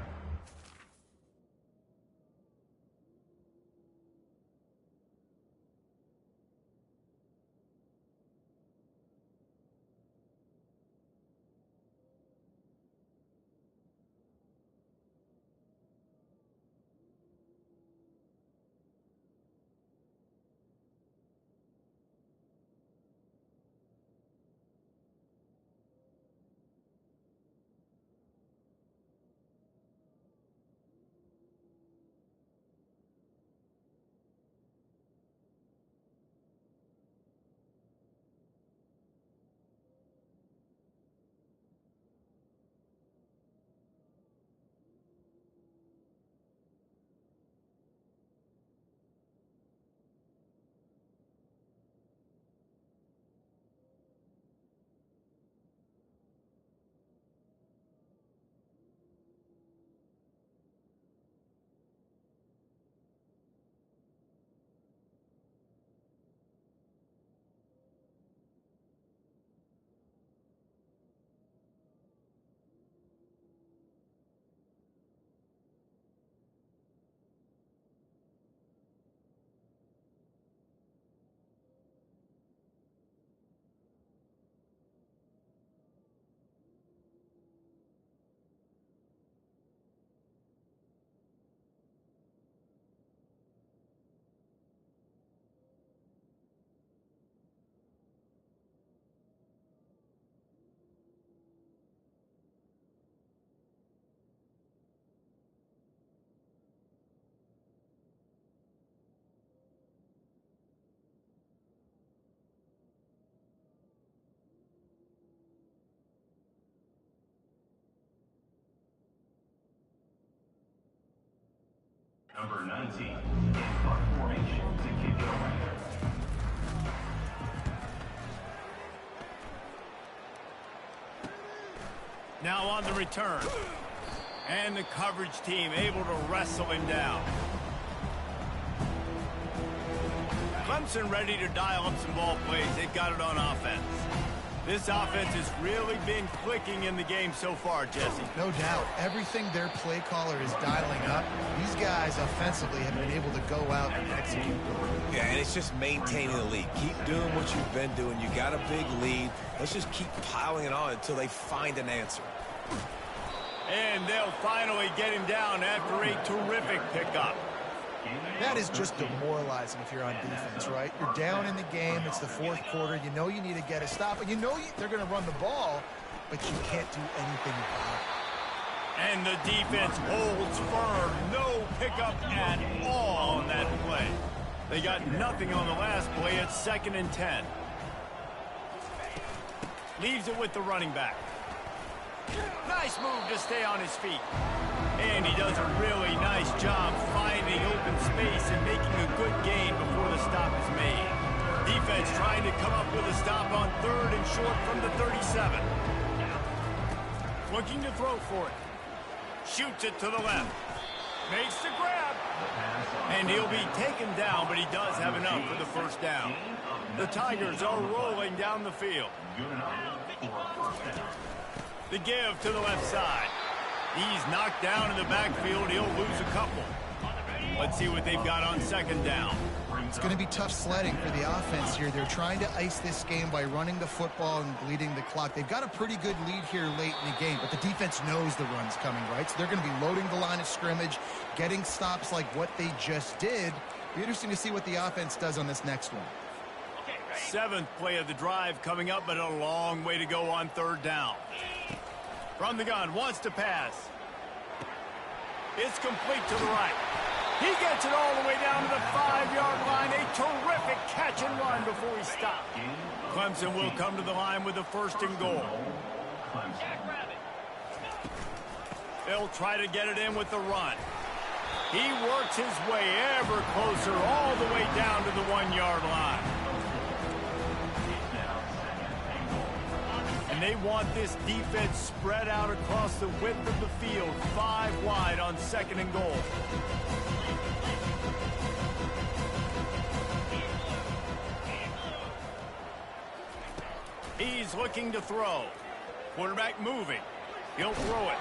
Number 19, in punt formation to kick it away. Now on the return. And the coverage team able to wrestle him down. Clemson ready to dial up some ball plays. They've got it on offense. This offense has really been clicking in the game so far, Jesse. No doubt. Everything their play caller is dialing up, these guys offensively have been able to go out and execute. Yeah, and it's just maintaining the lead. Keep doing what you've been doing. You got a big lead. Let's just keep piling it on until they find an answer. And they'll finally get him down after a terrific pickup. That is just demoralizing if you're on defense, right? You're down in the game. It's the fourth quarter. You know you need to get a stop. And you know they're going to run the ball, but you can't do anything about it. And the defense holds firm. No pickup at all on that play. They got nothing on the last play. It's 2nd and 10. Leaves it with the running back. Nice move to stay on his feet. And he does a really nice job finding open space and making a good gain before the stop is made. Defense trying to come up with a stop on 3rd and short from the 37. Looking to throw for it. Shoots it to the left. Makes the grab. And he'll be taken down, but he does have enough for the first down. The Tigers are rolling down the field. The give to the left side. He's knocked down in the backfield. He'll lose a couple. Let's see what they've got on 2nd down. It's going to be tough sledding for the offense here. They're trying to ice this game by running the football and bleeding the clock. They've got a pretty good lead here late in the game, but the defense knows the run's coming, right? So they're going to be loading the line of scrimmage, getting stops like what they just did. Be interesting to see what the offense does on this next one. 7th play of the drive coming up, but a long way to go on 3rd down. From the gun, wants to pass. It's complete to the right. He gets it all the way down to the 5-yard line. A terrific catch and run before he stopped. Clemson will come to the line with the 1st and goal. They'll try to get it in with the run. He works his way ever closer all the way down to the 1-yard line. And they want this defense spread out across the width of the field, 5 wide on 2nd and goal. He's looking to throw. Quarterback moving. He'll throw it.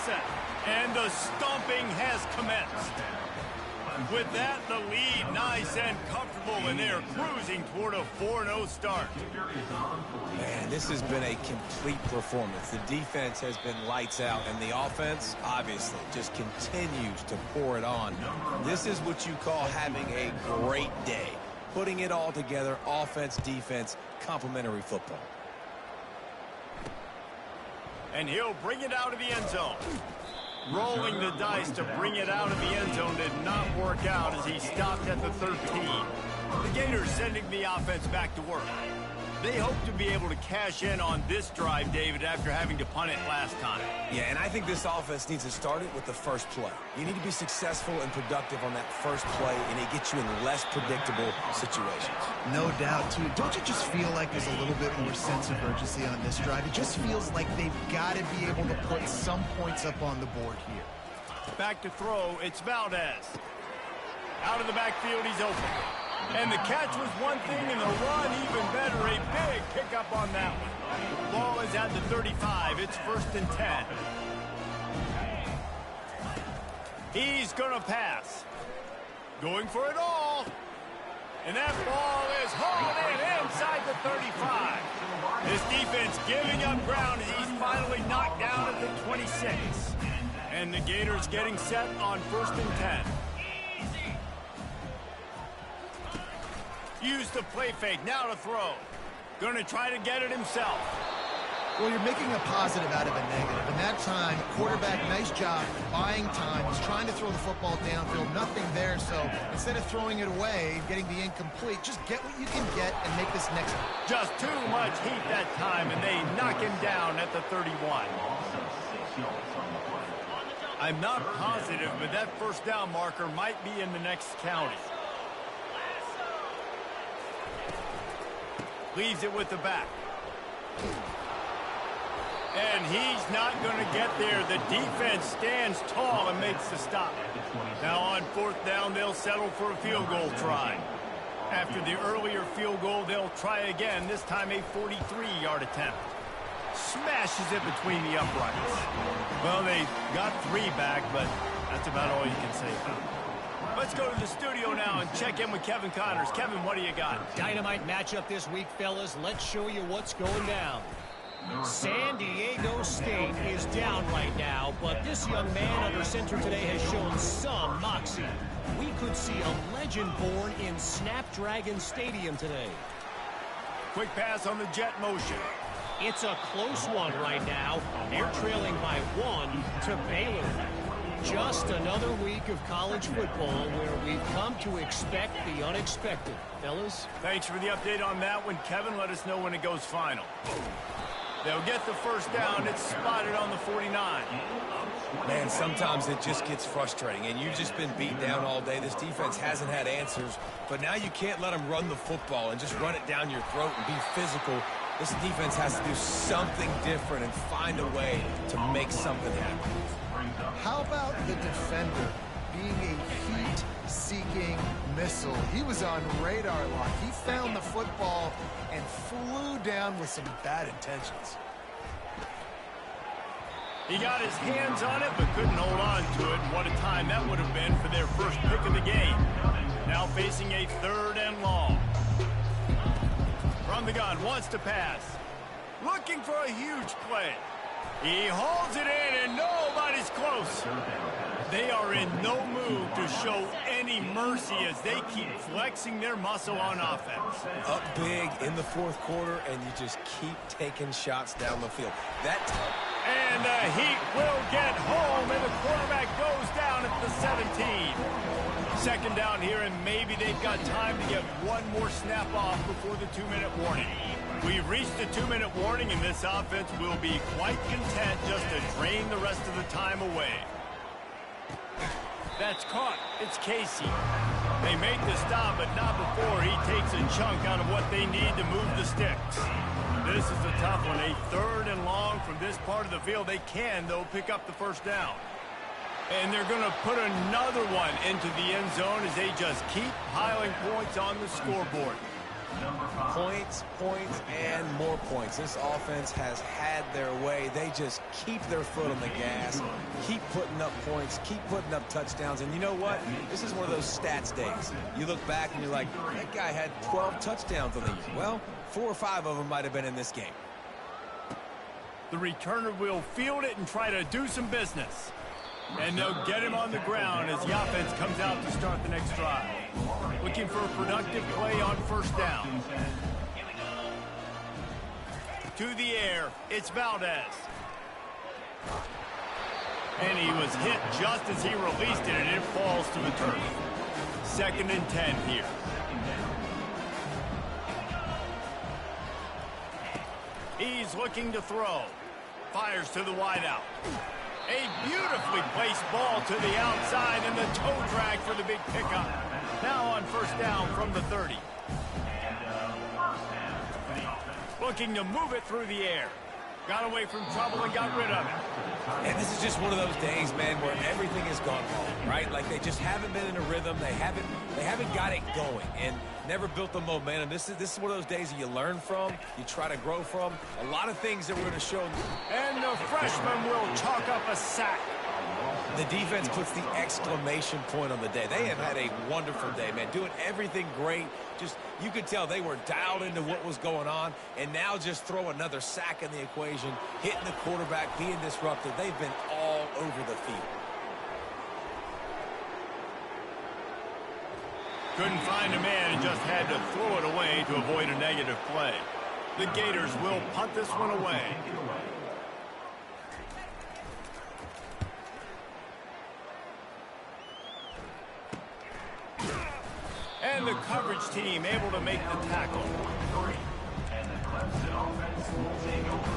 set. And the stomping has commenced. With that, the lead nice and comfortable, and they're cruising toward a 4-0 start. Man, this has been a complete performance. The defense has been lights out, and the offense, obviously, just continues to pour it on. This is what you call having a great day. Putting it all together, offense, defense, complementary football. And he'll bring it out of the end zone. Rolling the dice to bring it out of the end zone did not work out as he stopped at the 13. The Gators sending the offense back to work. They hope to be able to cash in on this drive, David, after having to punt it last time. Yeah, and I think this offense needs to start it with the first play. You need to be successful and productive on that first play, and it gets you in less predictable situations. No doubt, too. Don't you just feel like there's a little bit more sense of urgency on this drive? It just feels like they've got to be able to put some points up on the board here. Back to throw, it's Valdez. Out of the backfield, he's open. And the catch was one thing, and the run even better. A big pickup on that one. Ball is at the 35. It's 1st and 10. He's going to pass. Going for it all. And that ball is hauled in inside the 35. This defense giving up ground as he's finally knocked down at the 26. And the Gators getting set on 1st and 10. Use the play fake, now to throw. Going to try to get it himself. Well, you're making a positive out of a negative. And that time, quarterback, nice job buying time. He's trying to throw the football downfield, nothing there. So instead of throwing it away, getting the incomplete, just get what you can get and make this next one. Just too much heat that time, and they knock him down at the 31. I'm not positive, but that first down marker might be in the next county. Leaves it with the back. And he's not going to get there. The defense stands tall and makes the stop. Now on 4th down, they'll settle for a field goal try. After the earlier field goal, they'll try again, this time a 43-yard attempt. Smashes it between the uprights. Well, they got 3 back, but that's about all you can say about it. Let's go to the studio now and check in with Kevin Connors. Kevin, what do you got? Dynamite matchup this week, fellas. Let's show you what's going down. San Diego State is down right now, but this young man under center today has shown some moxie. We could see a legend born in Snapdragon Stadium today. Quick pass on the jet motion. It's a close one right now. They're trailing by 1 to Baylor. Just another week of college football where we've come to expect the unexpected. Fellas? Thanks for the update on that one, Kevin. Let us know when it goes final. They'll get the first down. It's spotted on the 49. Man, sometimes it just gets frustrating, and you've just been beat down all day. This defense hasn't had answers, but now you can't let them run the football and just run it down your throat and be physical. This defense has to do something different and find a way to make something happen. How about the defender being a heat-seeking missile? He was on radar lock. He found the football and flew down with some bad intentions. He got his hands on it, but couldn't hold on to it. What a time that would have been for their first pick of the game. Now facing a 3rd and long. From the gun, wants to pass. Looking for a huge play. He holds it in, and nobody's close. They are in no mood to show any mercy as they keep flexing their muscle on offense. Up big in the 4th quarter, and you just keep taking shots down the field. And the Heat will get home, and the quarterback goes down at the 17. 2nd down here, and maybe they've got time to get one more snap off before the 2-minute warning. We've reached the 2-minute warning, and this offense will be quite content just to drain the rest of the time away. That's caught. It's Casey. They make the stop, but not before he takes a chunk out of what they need to move the sticks. This is a tough one. A 3rd and long from this part of the field. They can, though, pick up the first down. And they're going to put another one into the end zone as they just keep piling points on the scoreboard. Points, points, and more points. This offense has had their way. They just keep their foot on the gas, keep putting up points, keep putting up touchdowns. And you know what? This is one of those stats days. You look back and you're like, that guy had 12 touchdowns on the year. Well, 4 or 5 of them might have been in this game. The returner will field it and try to do some business. And they'll get him on the ground as the offense comes out to start the next drive. Looking for a productive play on first down. To the air, it's Valdez. And he was hit just as he released it, and it falls to the turf. 2nd and 10 here. He's looking to throw. Fires to the wideout. A beautifully placed ball to the outside, and the toe drag for the big pickup. Now on first down from the 30. Looking to move it through the air. Got away from trouble and got rid of it. And this is just one of those days, man, where everything has gone wrong, right? Like they just haven't been in a rhythm. They haven't got it going and never built the momentum. This is one of those days that you learn from, you try to grow from. A lot of things that we're going to show. And the freshman will chalk up a sack. The defense puts the exclamation point on the day. They have had a wonderful day, man, doing everything great. Just, you could tell they were dialed into what was going on, and now just throw another sack in the equation, hitting the quarterback, being disruptive. They've been all over the field. Couldn't find a man and just had to throw it away to avoid a negative play. The Gators will punt this one away. And the coverage team able to make the tackle.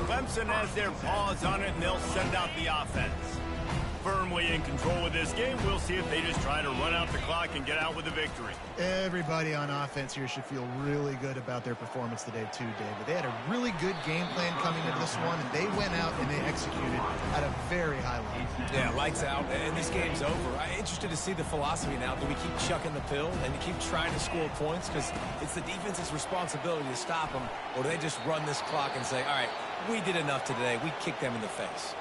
Clemson has their paws on it, and they'll send out the offense. Firmly in control of this game. We'll see if they just try to run out the clock and get out with a victory. Everybody on offense here should feel really good about their performance today too, David. They had a really good game plan coming into this one, and they went out and they executed at a very high level. Yeah, lights out, and this game's over. I'm interested to see the philosophy now. Do we keep chucking the pill and keep trying to score points? Because it's the defense's responsibility to stop them, or do they just run this clock and say, all right, we did enough today. We kicked them in the face.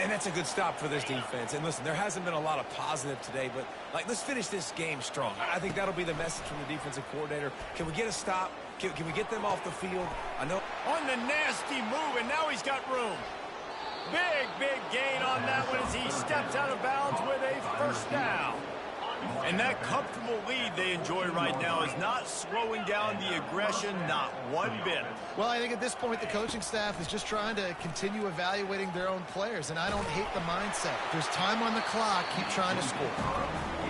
And that's a good stop for this defense. And listen, there hasn't been a lot of positive today, but like, let's finish this game strong. I think that'll be the message from the defensive coordinator. Can we get a stop? Can we get them off the field? I know. On the nasty move, and now he's got room. Big gain on that one as he steps out of bounds with a first down. And that comfortable lead they enjoy right now is not slowing down the aggression, not one bit. Well, I think at this point the coaching staff is just trying to continue evaluating their own players, and I don't hate the mindset. If there's time on the clock, keep trying to score.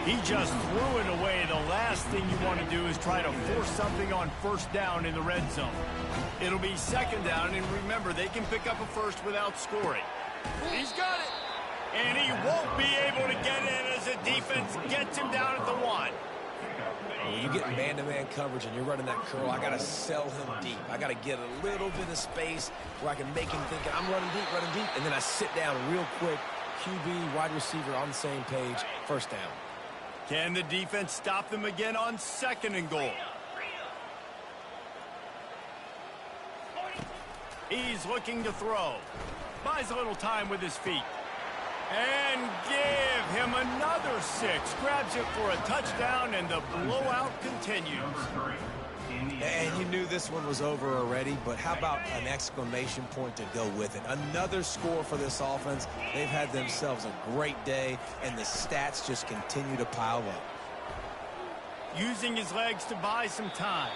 He just threw it away. The last thing you want to do is try to force something on first down in the red zone. It'll be second down, and remember, they can pick up a first without scoring. He's got it. And he won't be able to get in as the defense gets him down at the 1. When you get man-to-man coverage and you're running that curl, I got to sell him deep. I got to get a little bit of space where I can make him think I'm running deep, and then I sit down real quick. QB, wide receiver on the same page, first down. Can the defense stop them again on 2nd and goal? He's looking to throw. Buys a little time with his feet. And give him another 6. Grabs it for a touchdown, and the blowout continues. And you knew this one was over already, but how about an exclamation point to go with it? Another score for this offense. They've had themselves a great day, and the stats just continue to pile up. Using his legs to buy some time.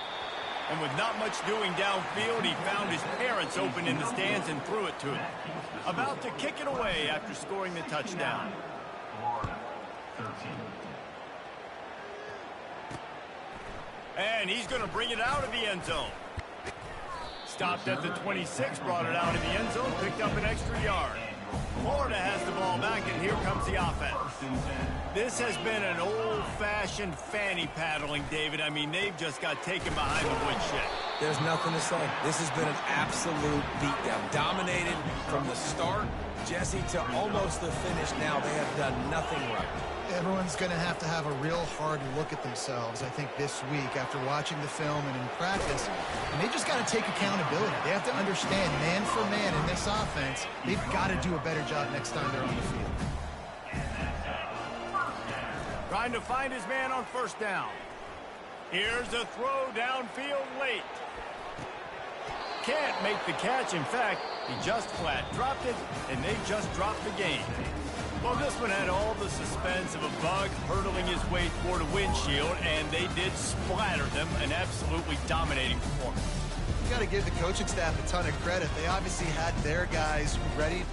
And with not much doing downfield, he found his parents open in the stands and threw it to him. About to kick it away after scoring the touchdown. And he's going to bring it out of the end zone. Stopped at the 26, brought it out of the end zone, picked up an extra yard. Florida has the ball back, and here comes the offense. This has been an old-fashioned fanny paddling, David. I mean, they've just got taken behind the woodshed. There's nothing to say. This has been an absolute beatdown. Dominated from the start Jesse, to almost the finish now, they have done nothing right. Everyone's going to have a real hard look at themselves, I think, this week after watching the film and in practice. And they just got to take accountability. They have to understand, man for man in this offense, they've got to do a better job next time they're on the field. Trying to find his man on first down. Here's a throw downfield late. Can't make the catch. In fact, he just flat dropped it, and they just dropped the game. Well, this one had all the suspense of a bug hurtling his way toward a windshield, and they did splatter them, an absolutely dominating performance. You got to give the coaching staff a ton of credit. They obviously had their guys ready